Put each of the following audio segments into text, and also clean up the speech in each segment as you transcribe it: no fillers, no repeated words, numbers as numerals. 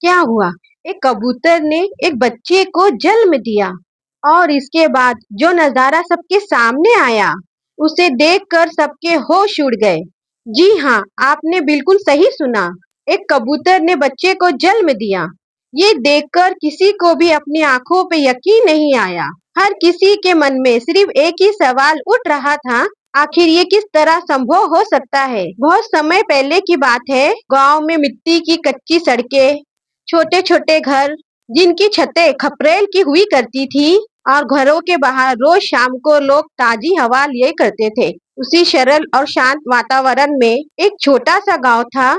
क्या हुआ? एक कबूतर ने एक बच्चे को जन्म दिया और इसके बाद जो नजारा सबके सामने आया, उसे देखकर सबके होश उड़ गए। जी हाँ, आपने बिल्कुल सही सुना। एक कबूतर ने बच्चे को जन्म दिया। ये देखकर किसी को भी अपनी आंखों पे यकीन नहीं आया। हर किसी के मन में सिर्फ एक ही सवाल उठ रहा था, आखिर ये किस तरह संभव हो सकता है। बहुत समय पहले की बात है। गांव में मिट्टी की कच्ची सड़कें, छोटे छोटे घर जिनकी छतें खपरेल की हुई करती थी और घरों के बाहर रोज शाम को लोग ताजी हवा लिए करते थे। उसी सरल और शांत वातावरण में एक छोटा सा गांव था,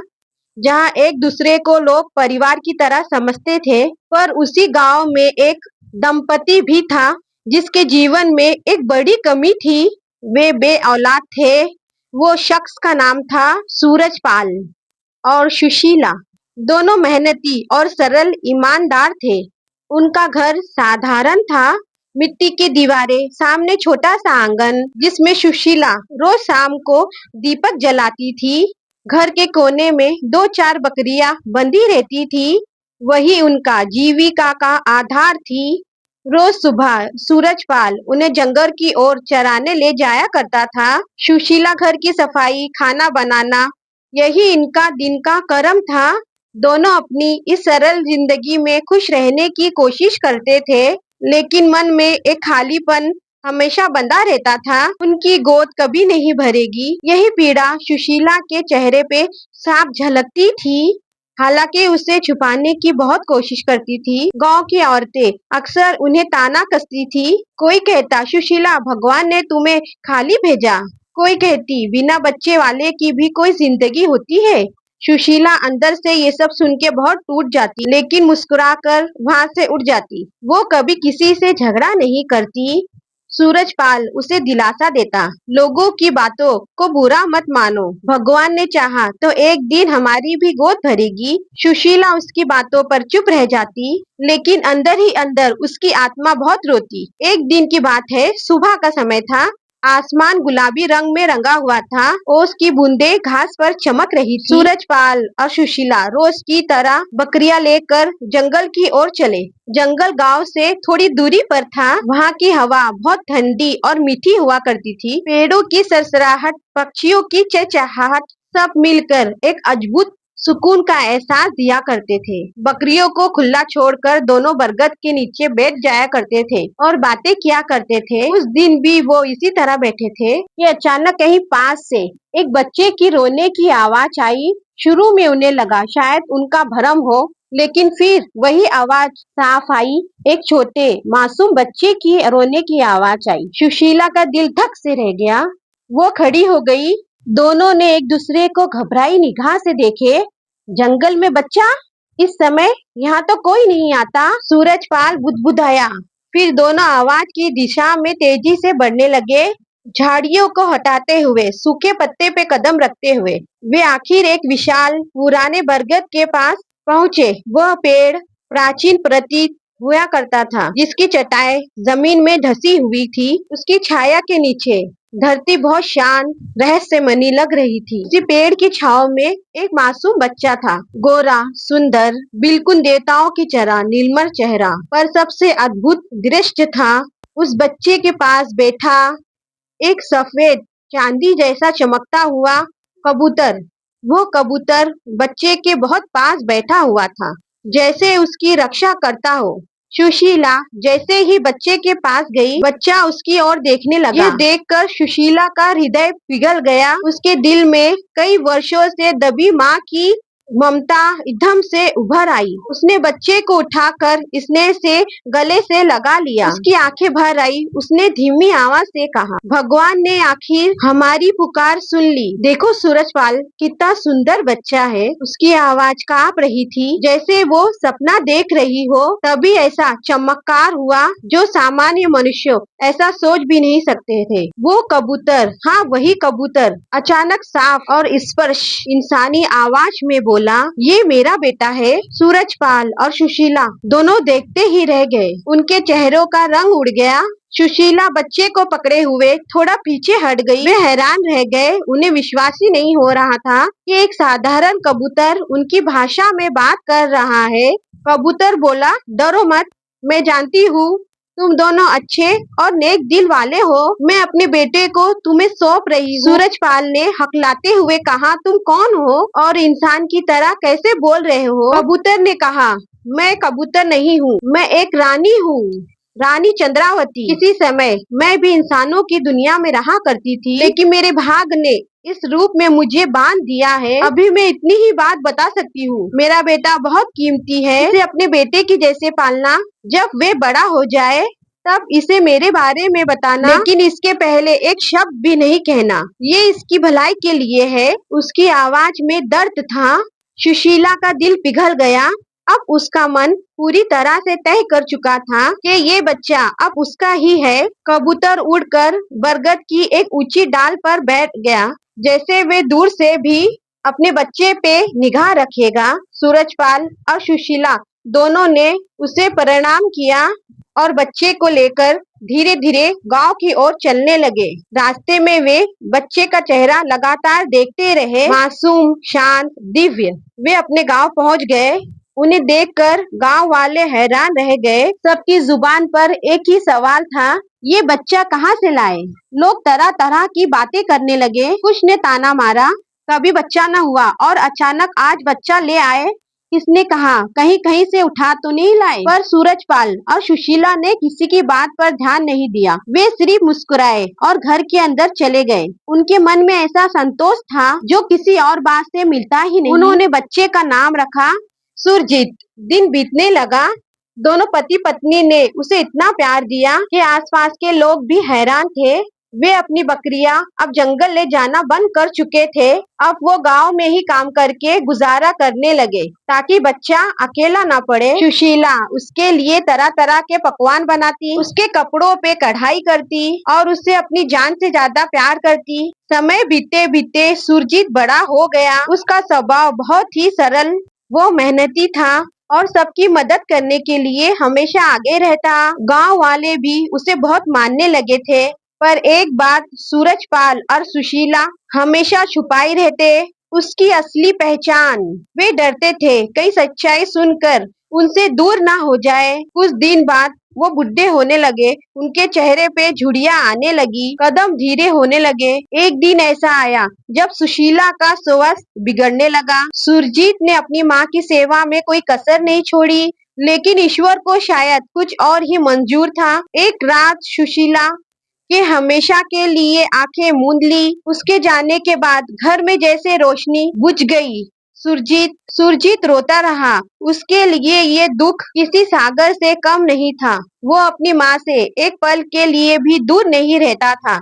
जहां एक दूसरे को लोग परिवार की तरह समझते थे। पर उसी गांव में एक दंपति भी था, जिसके जीवन में एक बड़ी कमी थी। वे बे औलाद थे। वो शख्स का नाम था सूरजपाल और सुशीला। दोनों मेहनती और सरल ईमानदार थे। उनका घर साधारण था, मिट्टी की दीवारें, सामने छोटा सा आंगन जिसमें सुशीला रोज शाम को दीपक जलाती थी। घर के कोने में 2-4 बकरियां बंधी रहती थी, वही उनका जीविका का आधार थी। रोज सुबह सूरजपाल उन्हें जंगल की ओर चराने ले जाया करता था। सुशीला घर की सफाई, खाना बनाना, यही इनका दिन का कर्म था। दोनों अपनी इस सरल जिंदगी में खुश रहने की कोशिश करते थे, लेकिन मन में एक खालीपन हमेशा बंधा रहता था। उनकी गोद कभी नहीं भरेगी, यही पीड़ा सुशीला के चेहरे पे साफ झलकती थी। हालांकि उसे छुपाने की बहुत कोशिश करती थी। गांव की औरतें अक्सर उन्हें ताना कसती थी। कोई कहता, सुशीला, भगवान ने तुम्हें खाली भेजा। कोई कहती, बिना बच्चे वाले की भी कोई जिंदगी होती है। सुशीला अंदर से ये सब सुन के बहुत टूट जाती, लेकिन मुस्कुराकर वहां से उठ जाती। वो कभी किसी से झगड़ा नहीं करती। सूरजपाल उसे दिलासा देता, लोगों की बातों को बुरा मत मानो, भगवान ने चाहा तो एक दिन हमारी भी गोद भरेगी। सुशीला उसकी बातों पर चुप रह जाती, लेकिन अंदर ही अंदर उसकी आत्मा बहुत रोती। एक दिन की बात है, सुबह का समय था। आसमान गुलाबी रंग में रंगा हुआ था। ओस की बूंदें घास पर चमक रही थी। सूरजपाल और सुशीला रोज की तरह बकरियां लेकर जंगल की ओर चले। जंगल गांव से थोड़ी दूरी पर था। वहां की हवा बहुत ठंडी और मीठी हुआ करती थी। पेड़ों की सरसराहट, पक्षियों की चहचहाहट, सब मिलकर एक अद्भुत सुकून का एहसास दिया करते थे। बकरियों को खुला छोड़कर दोनों बरगद के नीचे बैठ जाया करते थे और बातें किया करते थे। उस दिन भी वो इसी तरह बैठे थे कि अचानक कहीं पास से एक बच्चे की रोने की आवाज आई। शुरू में उन्हें लगा शायद उनका भ्रम हो, लेकिन फिर वही आवाज साफ आई। एक छोटे मासूम बच्चे की रोने की आवाज आई। सुशीला का दिल धक से रह गया। वो खड़ी हो गई। दोनों ने एक दूसरे को घबराई निगाह से देखे। जंगल में बच्चा? इस समय यहाँ तो कोई नहीं आता। सूरजपाल बुदबुदाया। फिर दोनों आवाज की दिशा में तेजी से बढ़ने लगे, झाड़ियों को हटाते हुए, सूखे पत्ते पे कदम रखते हुए। वे आखिर एक विशाल पुराने बरगद के पास पहुँचे। वह पेड़ प्राचीन प्रतीत हुआ करता था, जिसकी चटाई जमीन में धसी हुई थी। उसकी छाया के नीचे धरती बहुत शांत, रहस्यमयी लग रही थी। उसी पेड़ की छांव में एक मासूम बच्चा था, गोरा, सुंदर, बिल्कुल देवताओं की तरह निर्मल चेहरा। पर सबसे अद्भुत दृश्य था, उस बच्चे के पास बैठा एक सफेद चांदी जैसा चमकता हुआ कबूतर। वो कबूतर बच्चे के बहुत पास बैठा हुआ था, जैसे उसकी रक्षा करता हो। सुशीला जैसे ही बच्चे के पास गई, बच्चा उसकी ओर देखने लगा। ये देखकर सुशीला का हृदय पिघल गया। उसके दिल में कई वर्षों से दबी माँ की ममता एकदम से उभर आई। उसने बच्चे को उठाकर स्नेह से गले से लगा लिया। उसकी आंखें भर आई। उसने धीमी आवाज से कहा, भगवान ने आखिर हमारी पुकार सुन ली। देखो सूरजपाल, कितना सुंदर बच्चा है। उसकी आवाज कांप रही थी, जैसे वो सपना देख रही हो। तभी ऐसा चमत्कार हुआ जो सामान्य मनुष्य ऐसा सोच भी नहीं सकते थे। वो कबूतर, हाँ वही कबूतर, अचानक साफ और स्पष्ट इंसानी आवाज में बोला, ये मेरा बेटा है। सूरजपाल और सुशीला दोनों देखते ही रह गए। उनके चेहरों का रंग उड़ गया। सुशीला बच्चे को पकड़े हुए थोड़ा पीछे हट गई। वे हैरान रह गए। उन्हें विश्वास ही नहीं हो रहा था कि एक साधारण कबूतर उनकी भाषा में बात कर रहा है। कबूतर बोला, डरो मत, मैं जानती हूँ तुम दोनों अच्छे और नेक दिल वाले हो। मैं अपने बेटे को तुम्हें सौंप रही हूँ। सूरजपाल ने हकलाते हुए कहा, तुम कौन हो और इंसान की तरह कैसे बोल रहे हो? कबूतर ने कहा, मैं कबूतर नहीं हूँ, मैं एक रानी हूँ, रानी चंद्रावती। किसी समय मैं भी इंसानों की दुनिया में रहा करती थी, लेकिन मेरे भाग ने इस रूप में मुझे बांध दिया है। अभी मैं इतनी ही बात बता सकती हूँ, मेरा बेटा बहुत कीमती है, इसे अपने बेटे की जैसे पालना। जब वे बड़ा हो जाए तब इसे मेरे बारे में बताना, लेकिन इसके पहले एक शब्द भी नहीं कहना, ये इसकी भलाई के लिए है। उसकी आवाज में दर्द था। सुशीला का दिल पिघल गया। अब उसका मन पूरी तरह से तय कर चुका था कि ये बच्चा अब उसका ही है। कबूतर उड़कर बरगद की एक ऊंची डाल पर बैठ गया, जैसे वे दूर से भी अपने बच्चे पे निगाह रखेगा। सूरजपाल और सुशीला दोनों ने उसे प्रणाम किया और बच्चे को लेकर धीरे धीरे गांव की ओर चलने लगे। रास्ते में वे बच्चे का चेहरा लगातार देखते रहे, मासूम, शांत, दिव्य। वे अपने गांव पहुंच गए। उन्हें देखकर गांव वाले हैरान रह गए। सबकी जुबान पर एक ही सवाल था, ये बच्चा कहाँ से लाए? लोग तरह तरह की बातें करने लगे। कुछ ने ताना मारा, कभी बच्चा न हुआ और अचानक आज बच्चा ले आए। किसने कहा, कहीं कहीं से उठा तो नहीं लाए? पर सूरजपाल और सुशीला ने किसी की बात पर ध्यान नहीं दिया। वे सिर्फ मुस्कुराए और घर के अंदर चले गए। उनके मन में ऐसा संतोष था जो किसी और बात से मिलता ही नहीं। उन्होंने बच्चे का नाम रखा सुरजीत। दिन बीतने लगा। दोनों पति पत्नी ने उसे इतना प्यार दिया कि आसपास के लोग भी हैरान थे। वे अपनी बकरियां अब जंगल ले जाना बंद कर चुके थे। अब वो गांव में ही काम करके गुजारा करने लगे ताकि बच्चा अकेला ना पड़े। सुशीला उसके लिए तरह तरह के पकवान बनाती, उसके कपड़ों पे कढ़ाई करती और उसे अपनी जान से ज्यादा प्यार करती। समय बीते बीते सुरजीत बड़ा हो गया। उसका स्वभाव बहुत ही सरल, वो मेहनती था और सबकी मदद करने के लिए हमेशा आगे रहता। गांव वाले भी उसे बहुत मानने लगे थे। पर एक बात सूरजपाल और सुशीला हमेशा छुपाई रहते, उसकी असली पहचान। वे डरते थे कहीं सच्चाई सुनकर उनसे दूर ना हो जाए। कुछ दिन बाद वो बुढ़े होने लगे। उनके चेहरे पे झुर्रियां आने लगी, कदम धीरे होने लगे। एक दिन ऐसा आया जब सुशीला का स्वास्थ्य बिगड़ने लगा। सुरजीत ने अपनी माँ की सेवा में कोई कसर नहीं छोड़ी, लेकिन ईश्वर को शायद कुछ और ही मंजूर था। एक रात सुशीला के हमेशा के लिए आंखें मूंद ली। उसके जाने के बाद घर में जैसे रोशनी बुझ गई। सुरजीत सुरजीत रोता रहा। उसके लिए ये दुख किसी सागर से कम नहीं था। वो अपनी माँ से एक पल के लिए भी दूर नहीं रहता था।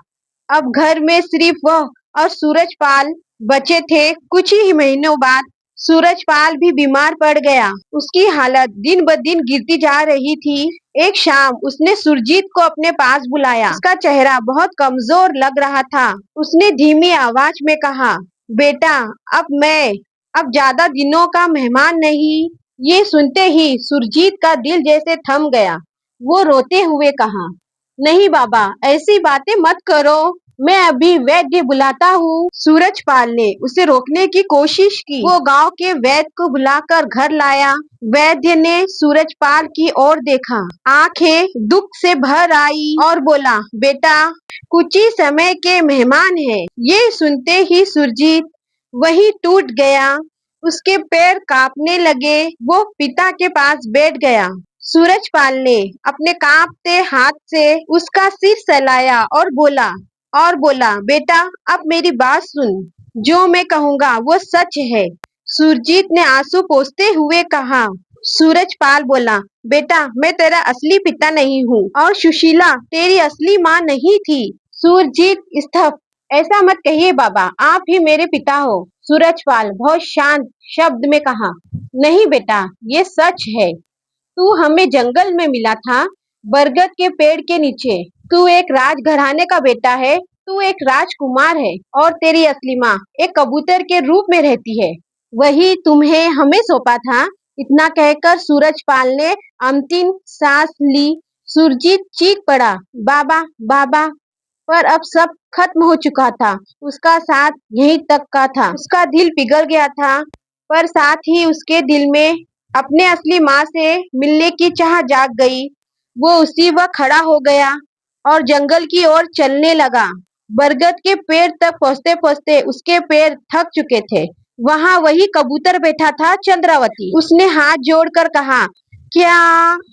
अब घर में सिर्फ वह और सूरजपाल बचे थे। कुछ ही महीनों बाद सूरजपाल भी बीमार पड़ गया। उसकी हालत दिन ब दिन गिरती जा रही थी। एक शाम उसने सुरजीत को अपने पास बुलाया। उसका चेहरा बहुत कमजोर लग रहा था। उसने धीमी आवाज में कहा, बेटा, मैं अब ज्यादा दिनों का मेहमान नहीं। ये सुनते ही सुरजीत का दिल जैसे थम गया। वो रोते हुए कहा, नहीं बाबा, ऐसी बातें मत करो, मैं अभी वैद्य बुलाता हूँ। सूरजपाल ने उसे रोकने की कोशिश की। वो गांव के वैद्य को बुलाकर घर लाया। वैद्य ने सूरजपाल की ओर देखा, आंखें दुख से भर आई और बोला, बेटा, कुछ ही समय के मेहमान हैं। ये सुनते ही सुरजीत वही टूट गया। उसके पैर कांपने लगे। वो पिता के पास बैठ गया। सूरजपाल ने अपने कांपते हाथ से उसका सिर सहलाया और बोला, बेटा, अब मेरी बात सुन, जो मैं कहूँगा वो सच है। सुरजीत ने आंसू पोंछते हुए कहा। सूरजपाल बोला, बेटा, मैं तेरा असली पिता नहीं हूँ और सुशीला तेरी असली माँ नहीं थी। सुरजीत स्तब्ध, ऐसा मत कहिए बाबा, आप ही मेरे पिता हो। सूरजपाल बहुत शांत शब्द में कहा, नहीं बेटा, ये सच है। तू हमें जंगल में मिला था, बरगद के पेड़ के नीचे। तू एक राजघराने का बेटा है। तू एक राजकुमार है और तेरी असली माँ एक कबूतर के रूप में रहती है। वही तुम्हें हमें सौंपा था। इतना कहकर सूरजपाल ने अंतिम सांस ली। सुरजीत चीख पड़ा, बाबा बाबा। पर अब सब खत्म हो चुका था। उसका साथ यहीं तक का था। उसका दिल पिघल गया था, पर साथ ही उसके दिल में अपने असली माँ से मिलने की चाह जाग गई। वो उसी वक्त खड़ा हो गया और जंगल की ओर चलने लगा। बरगद के पेड़ तक पहुँचते-पहुँचते उसके पैर थक चुके थे। वहाँ वही कबूतर बैठा था, चंद्रावती। उसने हाथ जोड़कर कहा, क्या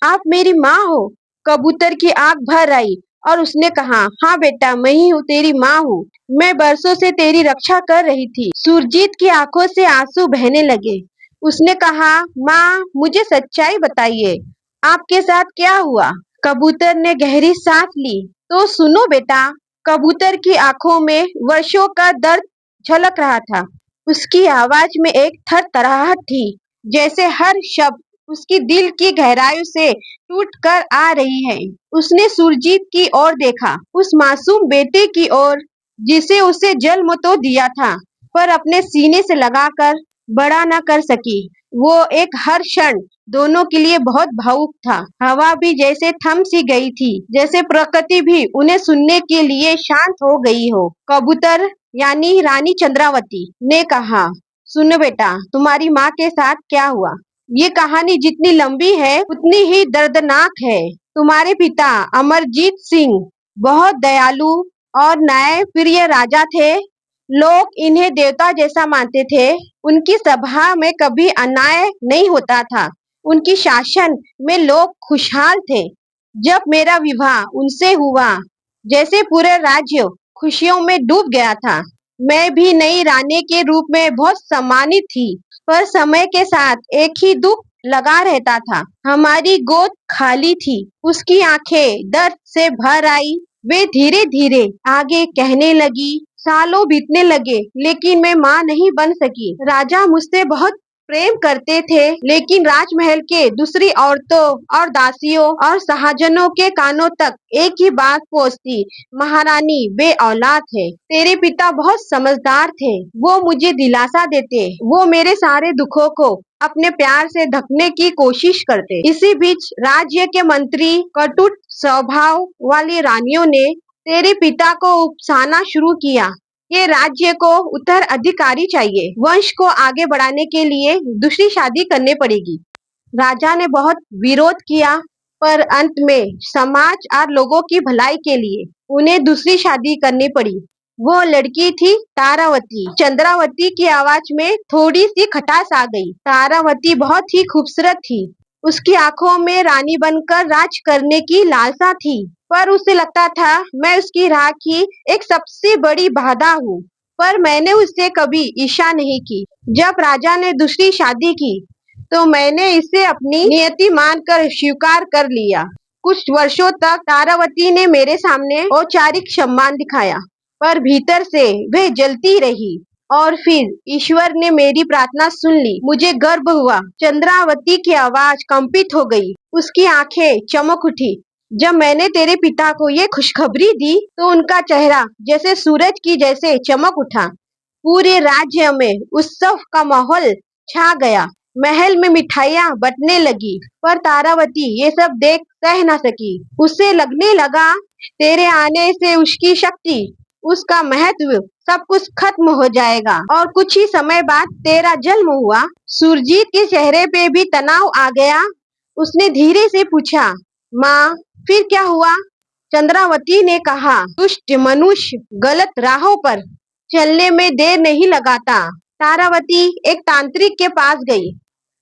आप मेरी माँ हो? कबूतर की आंख भर आई और उसने कहा, हाँ बेटा, मैं ही हूँ, तेरी माँ हूँ। मैं बरसों से तेरी रक्षा कर रही थी। सुरजीत की आंखों से आंसू बहने लगे। उसने कहा, माँ, मुझे सच्चाई बताइए, आपके साथ क्या हुआ? कबूतर ने गहरी सांस ली। तो सुनो बेटा। कबूतर की आंखों में वर्षों का दर्द झलक रहा था। उसकी आवाज में एक थरथराहट थी, जैसे हर शब्द उसकी दिल की गहराई से टूट कर आ रही है। उसने सुरजीत की ओर देखा, उस मासूम बेटे की ओर जिसे उसे जन्म तो दिया था, पर अपने सीने से लगाकर बड़ा न कर सकी। वो एक हर क्षण दोनों के लिए बहुत भावुक था। हवा भी जैसे थम सी गई थी, जैसे प्रकृति भी उन्हें सुनने के लिए शांत हो गई हो। कबूतर यानी रानी चंद्रावती ने कहा, सुनो बेटा, तुम्हारी माँ के साथ क्या हुआ? ये कहानी जितनी लंबी है उतनी ही दर्दनाक है। तुम्हारे पिता अमरजीत सिंह बहुत दयालु और न्यायप्रिय राजा थे। लोग इन्हें देवता जैसा मानते थे। उनकी सभा में कभी अन्याय नहीं होता था। उनकी शासन में लोग खुशहाल थे। जब मेरा विवाह उनसे हुआ, जैसे पूरे राज्य खुशियों में डूब गया था। मैं भी नई रानी के रूप में बहुत सम्मानित थी, पर समय के साथ एक ही दुख लगा रहता था। हमारी गोद खाली थी। उसकी आंखें दर्द से भर आई। वे धीरे धीरे आगे कहने लगी, सालों बीतने लगे, लेकिन मैं माँ नहीं बन सकी। राजा मुझसे बहुत प्रेम करते थे, लेकिन राजमहल के दूसरी औरतों और दासियों और शाहजहानों के कानों तक एक ही बात पहुंचती, महारानी बे औलाद है। तेरे पिता बहुत समझदार थे। वो मुझे दिलासा देते। वो मेरे सारे दुखों को अपने प्यार से ढकने की कोशिश करते। इसी बीच राज्य के मंत्री कटुट स्वभाव वाली रानियों ने तेरे पिता को उकसाना शुरू किया। ये राज्य को उत्तराधिकारी चाहिए। वंश को आगे बढ़ाने के लिए दूसरी शादी करनी पड़ेगी। राजा ने बहुत विरोध किया, पर अंत में समाज और लोगों की भलाई के लिए उन्हें दूसरी शादी करनी पड़ी। वो लड़की थी तारावती। चंद्रावती की आवाज में थोड़ी सी खटास आ गई। तारावती बहुत ही खूबसूरत थी। उसकी आंखों में रानी बनकर राज करने की लालसा थी, पर उसे लगता था मैं उसकी राह की एक सबसे बड़ी बाधा हूँ। पर मैंने उससे कभी ईर्ष्या नहीं की। जब राजा ने दूसरी शादी की, तो मैंने इसे अपनी नियति मानकर स्वीकार कर लिया। कुछ वर्षों तक तारावती ने मेरे सामने औपचारिक सम्मान दिखाया, पर भीतर से वह जलती रही। और फिर ईश्वर ने मेरी प्रार्थना सुन ली। मुझे गर्व हुआ। चंद्रावती की आवाज कंपित हो गई। उसकी आंखें चमक उठी। जब मैंने तेरे पिता को ये खुशखबरी दी, तो उनका चेहरा जैसे सूरज की जैसे चमक उठा। पूरे राज्य में उत्सव का माहौल छा गया। महल में मिठाइयाँ बंटने लगी, पर तारावती ये सब देख सह न सकी। उसे लगने लगा, तेरे आने से उसकी शक्ति, उसका महत्व, सब कुछ खत्म हो जाएगा। और कुछ ही समय बाद तेरा जन्म हुआ। सुरजीत के चेहरे पे भी तनाव आ गया। उसने धीरे से पूछा, माँ, फिर क्या हुआ? चंद्रावती ने कहा, दुष्ट मनुष्य गलत राहों पर चलने में देर नहीं लगाता। तारावती एक तांत्रिक के पास गई।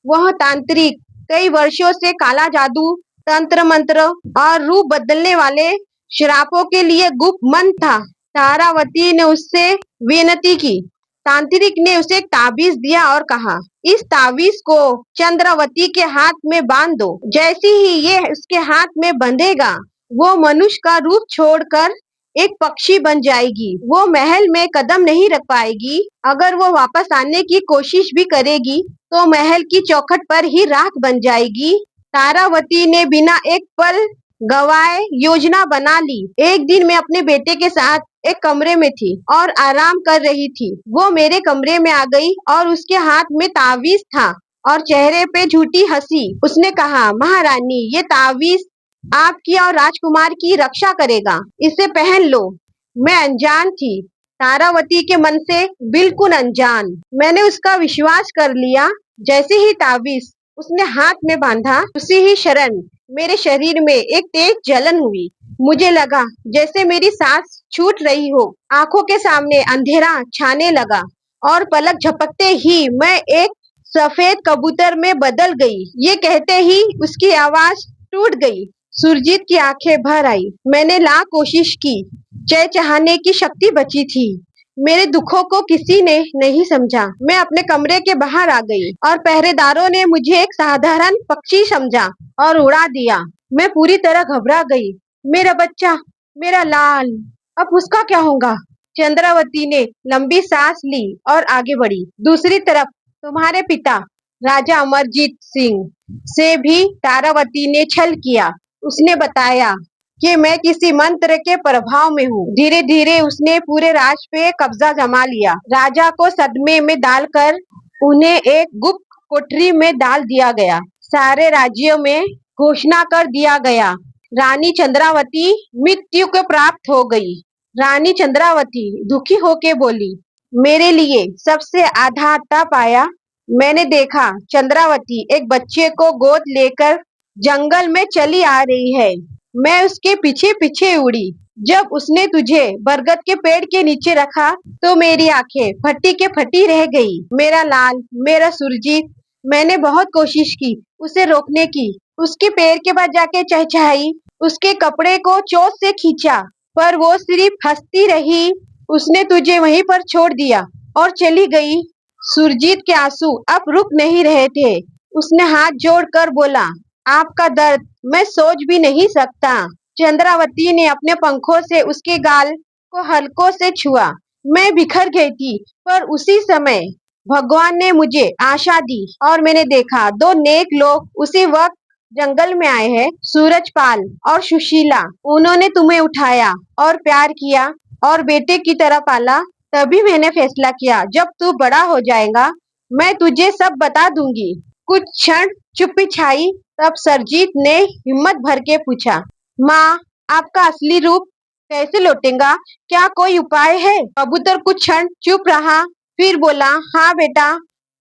वह तांत्रिक कई वर्षों से काला जादू, तंत्र मंत्र और रूप बदलने वाले श्रापों के लिए गुप्त मंत्र था। तारावती ने उससे विनती की। तांत्रिक ने उसे एक ताबीज दिया और कहा, इस ताबीज को चंद्रावती के हाथ में बांध दो। जैसे ही ये उसके हाथ में बंधेगा, वो मनुष्य का रूप छोड़कर एक पक्षी बन जाएगी। वो महल में कदम नहीं रख पाएगी। अगर वो वापस आने की कोशिश भी करेगी, तो महल की चौखट पर ही राख बन जाएगी। तारावती ने बिना एक पल गवाए योजना बना ली। एक दिन मैं अपने बेटे के साथ एक कमरे में थी और आराम कर रही थी। वो मेरे कमरे में आ गई और उसके हाथ में ताबीज था और चेहरे पे झूठी हंसी। उसने कहा, महारानी, ये ताबीज आपकी और राजकुमार की रक्षा करेगा। इसे पहन लो। मैं अनजान थी, तारावती के मन से बिल्कुल अनजान। मैंने उसका विश्वास कर लिया। जैसे ही ताबीज उसने हाथ में बांधा, उसी ही क्षण मेरे शरीर में एक तेज जलन हुई। मुझे लगा जैसे मेरी सांस छूट रही हो। आंखों के सामने अंधेरा छाने लगा और पलक झपकते ही मैं एक सफेद कबूतर में बदल गई। ये कहते ही उसकी आवाज टूट गई। सुरजीत की आंखें भर आई। मैंने लाख कोशिश की, चहचहाने की शक्ति बची थी। मेरे दुखों को किसी ने नहीं समझा। मैं अपने कमरे के बाहर आ गई और पहरेदारों ने मुझे एक साधारण पक्षी समझा और उड़ा दिया। मैं पूरी तरह घबरा गई। मेरा बच्चा, मेरा लाल, अब उसका क्या होगा? चंद्रावती ने लंबी सांस ली और आगे बढ़ी। दूसरी तरफ तुम्हारे पिता राजा अमरजीत सिंह से भी तारावती ने छल किया। उसने बताया कि मैं किसी मंत्र के प्रभाव में हूँ। धीरे धीरे उसने पूरे राज पे कब्जा जमा लिया। राजा को सदमे में डालकर उन्हें एक गुप्त कोठरी में डाल दिया गया। सारे राज्यों में घोषणा कर दिया गया, रानी चंद्रावती मृत्यु को प्राप्त हो गई। रानी चंद्रावती दुखी होके बोली, मेरे लिए सबसे आधा तब आया। मैंने देखा चंद्रावती एक बच्चे को गोद लेकर जंगल में चली आ रही है। मैं उसके पीछे पीछे उड़ी। जब उसने तुझे बरगद के पेड़ के नीचे रखा तो मेरी आंखें फटी के फटी रह गई। मेरा लाल, मेरा सुरजीत। मैंने बहुत कोशिश की उसे रोकने की। उसके पैर के पास जाके चहचहाई, उसके कपड़े को चोट से खींचा, पर वो सिर्फ हंसती रही। उसने तुझे वहीं पर छोड़ दिया और चली गई। सुरजीत के आंसू अब रुक नहीं रहे थे। उसने हाथ जोड़कर बोला, आपका दर्द मैं सोच भी नहीं सकता। चंद्रावती ने अपने पंखों से उसके गाल को हल्कों से छुआ। मैं बिखर गई थी, पर उसी समय भगवान ने मुझे आशा दी और मैंने देखा दो नेक लोग उसी वक्त जंगल में आए हैं, सूरजपाल और सुशीला। उन्होंने तुम्हें उठाया और प्यार किया और बेटे की तरह पाला। तभी मैंने फैसला किया, जब तू बड़ा हो जाएगा मैं तुझे सब बता दूंगी। कुछ क्षण चुप्पी छाई। तब सरजीत ने हिम्मत भर के पूछा, माँ, आपका असली रूप कैसे लौटेगा? क्या कोई उपाय है? कबूतर कुछ क्षण चुप रहा, फिर बोला, हाँ बेटा,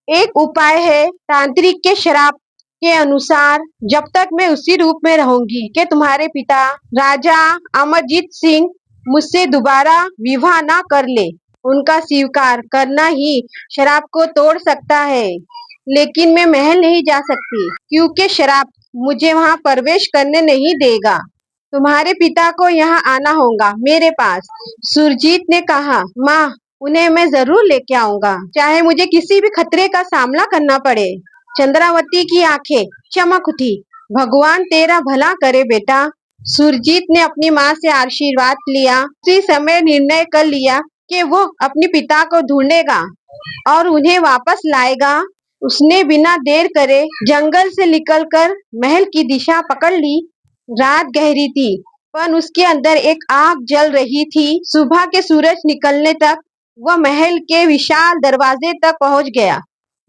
एक उपाय है। तांत्रिक के श्राप के अनुसार जब तक मैं उसी रूप में रहूंगी कि तुम्हारे पिता राजा अमरजीत सिंह मुझसे दोबारा विवाह ना कर ले, उनका स्वीकार करना ही श्राप को तोड़ सकता है। लेकिन मैं महल नहीं जा सकती क्योंकि श्राप मुझे वहां प्रवेश करने नहीं देगा। तुम्हारे पिता को यहाँ आना होगा मेरे पास। सुरजीत ने कहा, माँ, उन्हें मैं जरूर लेके आऊंगा, चाहे मुझे किसी भी खतरे का सामना करना पड़े। चंद्रावती की आंखें चमक उठी। भगवान तेरा भला करे बेटा। सुरजीत ने अपनी माँ से आशीर्वाद लिया। उसी समय निर्णय कर लिया कि वो अपने पिता को ढूंढेगा और उन्हें वापस लाएगा। उसने बिना देर करे जंगल से निकलकर महल की दिशा पकड़ ली। रात गहरी थी, पर उसके अंदर एक आग जल रही थी। सुबह के सूरज निकलने तक वह महल के विशाल दरवाजे तक पहुंच गया।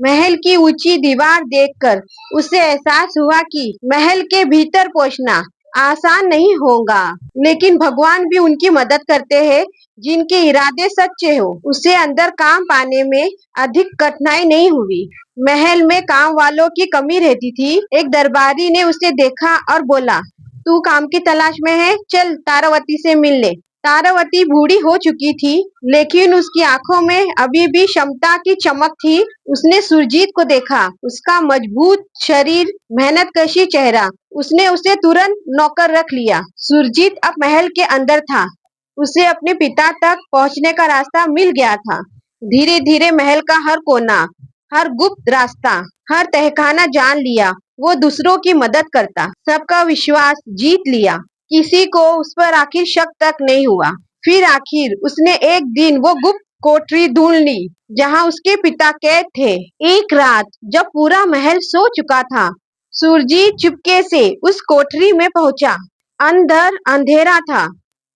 महल की ऊंची दीवार देखकर उसे एहसास हुआ कि महल के भीतर पहुंचना आसान नहीं होगा, लेकिन भगवान भी उनकी मदद करते हैं जिनके इरादे सच्चे हो। उसे अंदर काम पाने में अधिक कठिनाई नहीं हुई। महल में काम वालों की कमी रहती थी। एक दरबारी ने उसे देखा और बोला, तू काम की तलाश में है, चल तारावती से मिल ले। तारावती बूढ़ी हो चुकी थी, लेकिन उसकी आंखों में अभी भी क्षमता की चमक थी। उसने सुरजीत को देखा, उसका मजबूत शरीर, मेहनतकशी चेहरा। उसने उसे तुरंत नौकर रख लिया। सुरजीत अब महल के अंदर था। उसे अपने पिता तक पहुंचने का रास्ता मिल गया था। धीरे धीरे महल का हर कोना, हर गुप्त रास्ता, हर तहखाना जान लिया। वो दूसरों की मदद करता, सबका विश्वास जीत लिया। किसी को उस पर आखिर शक तक नहीं हुआ। फिर आखिर उसने एक दिन वो गुप्त कोठरी ढूंढ ली जहाँ उसके पिता कैद थे। एक रात जब पूरा महल सो चुका था, सुरजीत चुपके से उस कोठरी में पहुंचा। अंदर अंधेरा था,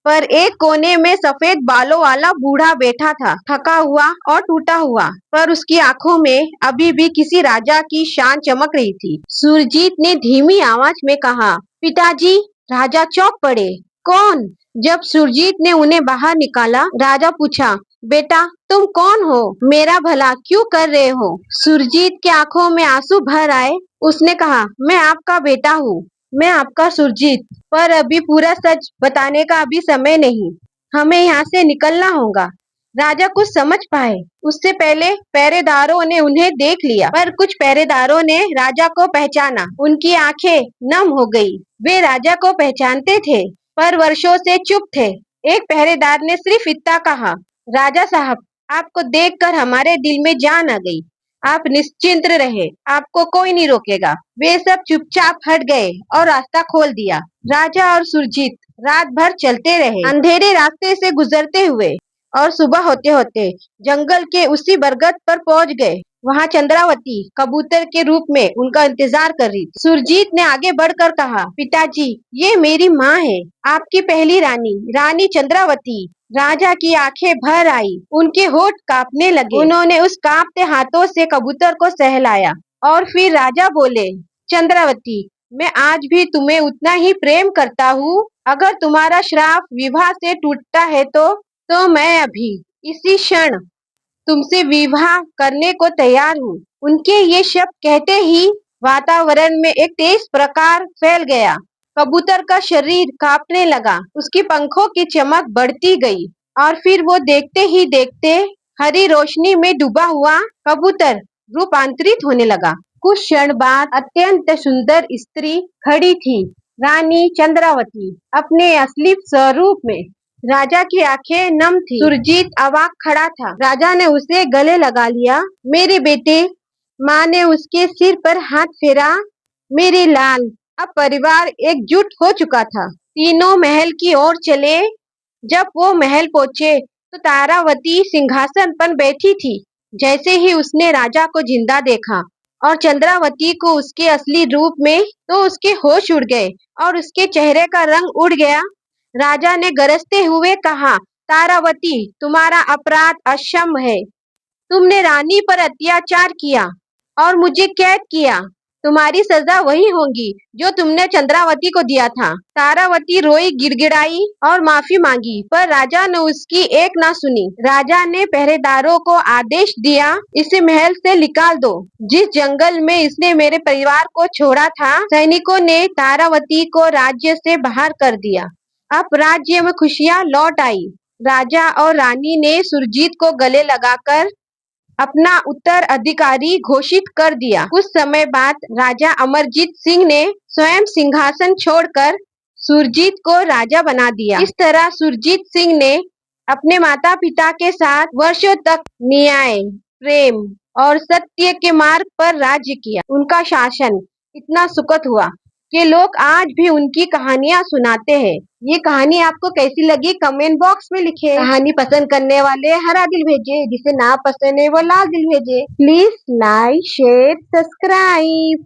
पर एक कोने में सफेद बालों वाला बूढ़ा बैठा था, थका हुआ और टूटा हुआ, पर उसकी आंखों में अभी भी किसी राजा की शान चमक रही थी। सुरजीत ने धीमी आवाज में कहा, पिताजी, राजा चौंक पड़े। कौन? जब सुरजीत ने उन्हें बाहर निकाला, राजा पूछा, बेटा तुम कौन हो? मेरा भला क्यों कर रहे हो? सुरजीत के आंखों में आंसू भर आए। उसने कहा, मैं आपका बेटा हूँ, मैं आपका सुरजीत, पर अभी पूरा सच बताने का अभी समय नहीं, हमें यहाँ से निकलना होगा। राजा कुछ समझ पाए उससे पहले पहरेदारों ने उन्हें देख लिया, पर कुछ पहरेदारों ने राजा को पहचाना। उनकी आंखें नम हो गई। वे राजा को पहचानते थे, पर वर्षों से चुप थे। एक पहरेदार ने सिर्फ इतना कहा, राजा साहब, आपको देखकर हमारे दिल में जान आ गई। आप निश्चिंत रहे, आपको कोई नहीं रोकेगा। वे सब चुपचाप हट गए और रास्ता खोल दिया। राजा और सुरजीत रात भर चलते रहे, अंधेरे रास्ते से गुजरते हुए, और सुबह होते होते जंगल के उसी बरगद पर पहुंच गए। वहां चंद्रावती कबूतर के रूप में उनका इंतजार कर रही थी। सुरजीत ने आगे बढ़कर कहा, पिताजी, ये मेरी माँ है, आपकी पहली रानी, रानी चंद्रावती। राजा की आंखें भर आई, उनके होठ कांपने लगे। उन्होंने उस कांपते हाथों से कबूतर को सहलाया और फिर राजा बोले, चंद्रावती, मैं आज भी तुम्हें उतना ही प्रेम करता हूँ। अगर तुम्हारा श्राप विवाह से टूटता है तो मैं अभी इसी क्षण तुमसे विवाह करने को तैयार हूँ। उनके ये शब्द कहते ही वातावरण में एक तेज प्रकाश फैल गया। कबूतर का शरीर कांपने लगा, उसकी पंखों की चमक बढ़ती गई, और फिर वो देखते ही देखते हरी रोशनी में डूबा हुआ कबूतर रूपांतरित होने लगा। कुछ क्षण बाद अत्यंत सुंदर स्त्री खड़ी थी, रानी चंद्रावती, अपने असली स्वरूप में। राजा की आंखें नम थी। सुरजीत अवाक खड़ा था। राजा ने उसे गले लगा लिया। मेरे बेटे, माँ ने उसके सिर पर हाथ फेरा। मेरे लाल, अब परिवार एकजुट हो चुका था। तीनों महल की ओर चले। जब वो महल पहुंचे तो तारावती सिंहासन पर बैठी थी। जैसे ही उसने राजा को जिंदा देखा और चंद्रावती को उसके असली रूप में, तो उसके होश उड़ गए और उसके चेहरे का रंग उड़ गया। राजा ने गरजते हुए कहा, तारावती, तुम्हारा अपराध अक्षम है। तुमने रानी पर अत्याचार किया और मुझे कैद किया। तुम्हारी सजा वही होगी जो तुमने चंद्रावती को दिया था। तारावती रोई, गिड़गिड़ाई और माफी मांगी, पर राजा ने उसकी एक ना सुनी। राजा ने पहरेदारों को आदेश दिया, इसे महल से निकाल दो। जिस जंगल में इसने मेरे परिवार को छोड़ा था, सैनिकों ने तारावती को राज्य से बाहर कर दिया। अब राज्य में खुशियां लौट आई। राजा और रानी ने सुरजीत को गले लगाकर अपना उत्तराधिकारी घोषित कर दिया। कुछ समय बाद राजा अमरजीत सिंह ने स्वयं सिंहासन छोड़कर सुरजीत को राजा बना दिया। इस तरह सुरजीत सिंह ने अपने माता पिता के साथ वर्षों तक न्याय, प्रेम और सत्य के मार्ग पर राज्य किया। उनका शासन इतना सुखद हुआ कि लोग आज भी उनकी कहानियां सुनाते हैं। ये कहानी आपको कैसी लगी कमेंट बॉक्स में लिखे। कहानी पसंद करने वाले हरा दिल भेजे, जिसे ना पसंद है वो लाल दिल भेजे। Please like, share, subscribe.